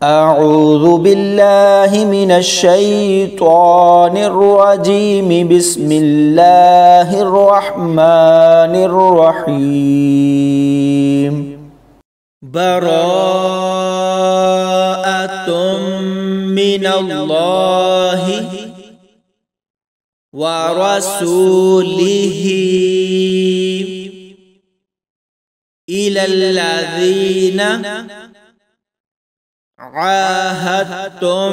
أعوذ بالله من الشيطان الرجيم بسم الله الرحمن الرحيم براءة من الله ورسوله إلى الذين عاهدتم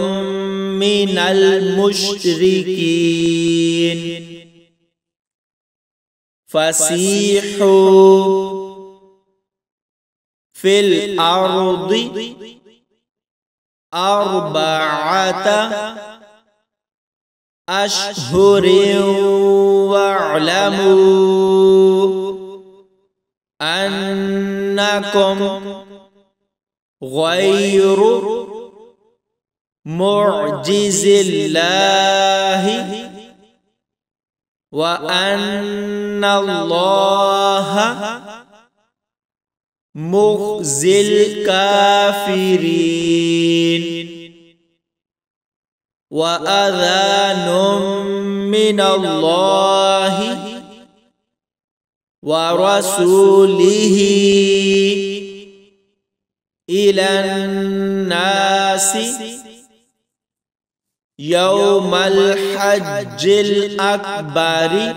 من المشركين فسيحوا في الأرض 4 أشهر واعلموا أنكم غير معجز الله وأن الله مخزي الكافرين وأذان من الله ورسوله إلى الناس يوم الحج الأكبر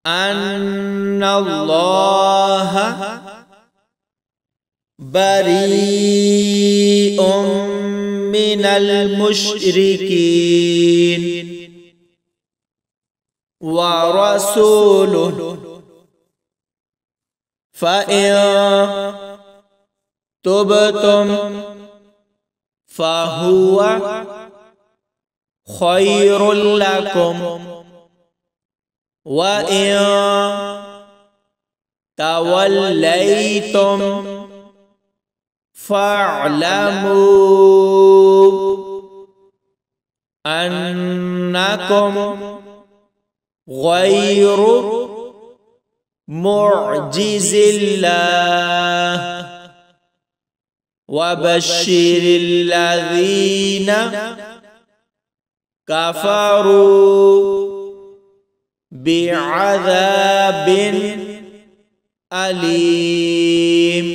أن الله بريء من المشركين ورسوله فإن تبتم فهو خير لكم وإن توليتم فاعلموا أنكم غير معجز الله وبشر الذين كفروا بعذاب أليم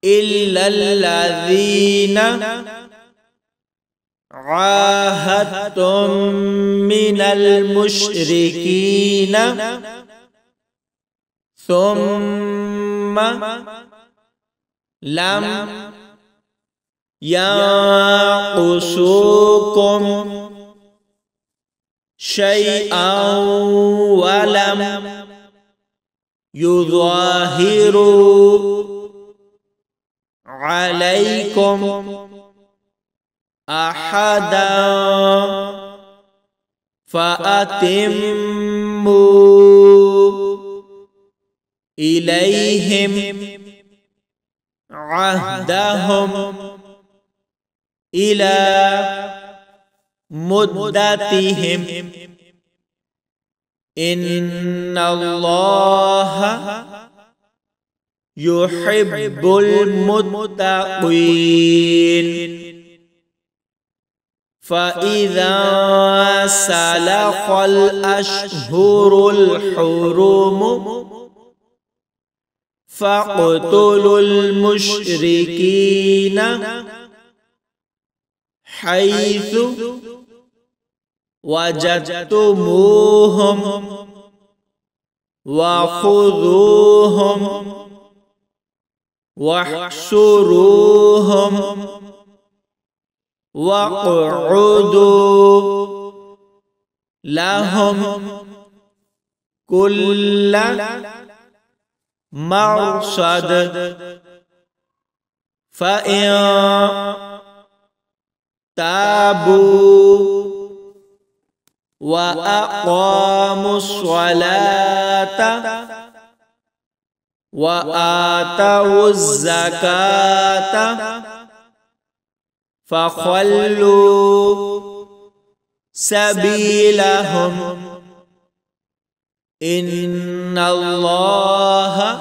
إلا الذين عاهدتم من المشركين ثم لم ينقصوكم شيئا ولم يظاهروا عليكم أحدا فأتموا إليهم عهدهم إلى مدتهم إن الله يحب المتقين فإذا سلخ الأشهر الحرم فاقتلوا المشركين حيث وجدتموهم وخذوهم واحصروهم واقعدوا لهم كل مرصد فإن تابوا وأقاموا الصلاة وآتوا الزكاة فخلوا سبيلهم إن الله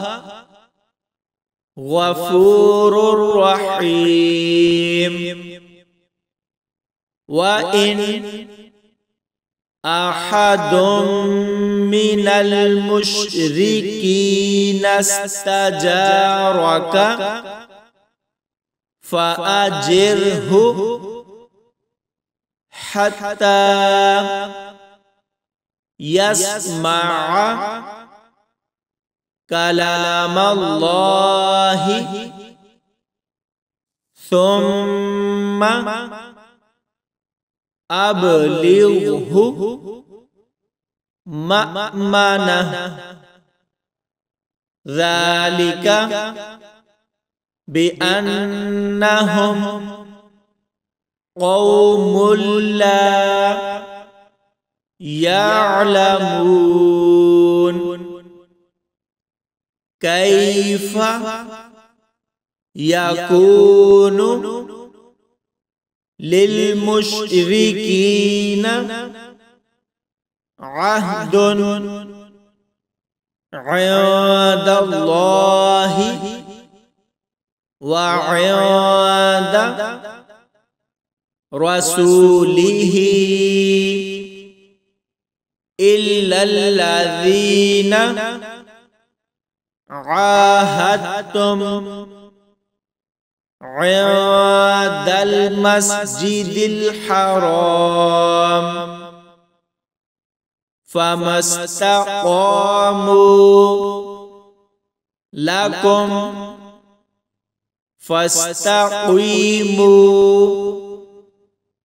غفور رحيم وإن أحد من المشركين استجارك فأجره حتى يسمع كلام الله ثم أبلغه مأمنه ذلك بأنهم قوم لا يعلمون كيف يكون للمشركين عهد عند الله وعند رسوله إلا الذين عاهدتم عند المسجد الحرام فما استقاموا لكم فاستقيموا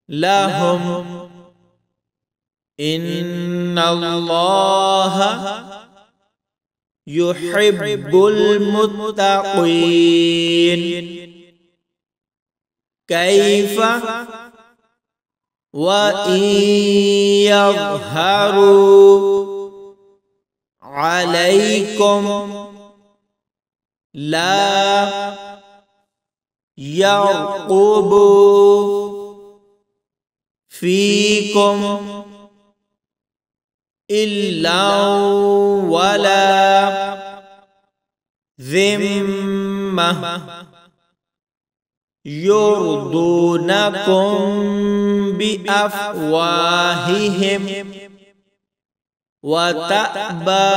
لهم إن الله يحب المتقين كيف وإن يظهروا عليكم لا يرقبوا فيكم إلا ولا ذمة يرضونكم بأفواههم وتأبى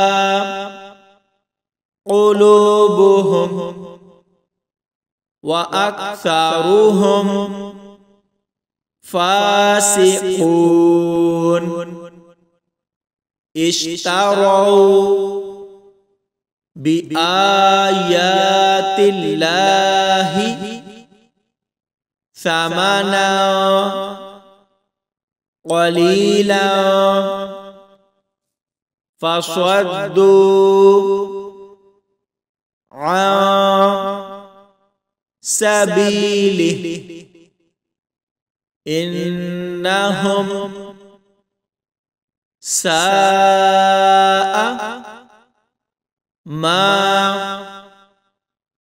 قلوبهم وأكثرهم فاسقون اشتروا بآيات الله ثمنا قليلا فصدوا عن سبيله إنهم ساء ما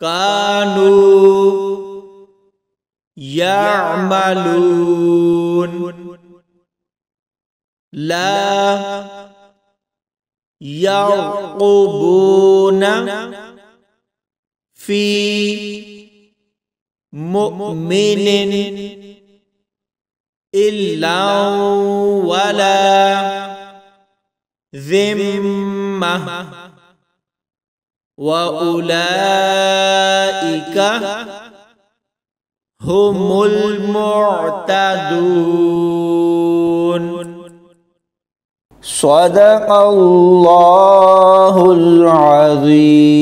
كانوا يعملون لا يرقبون في مؤمن إلا ولا ذمة وأولئك هم المعتدون صدق الله العظيم.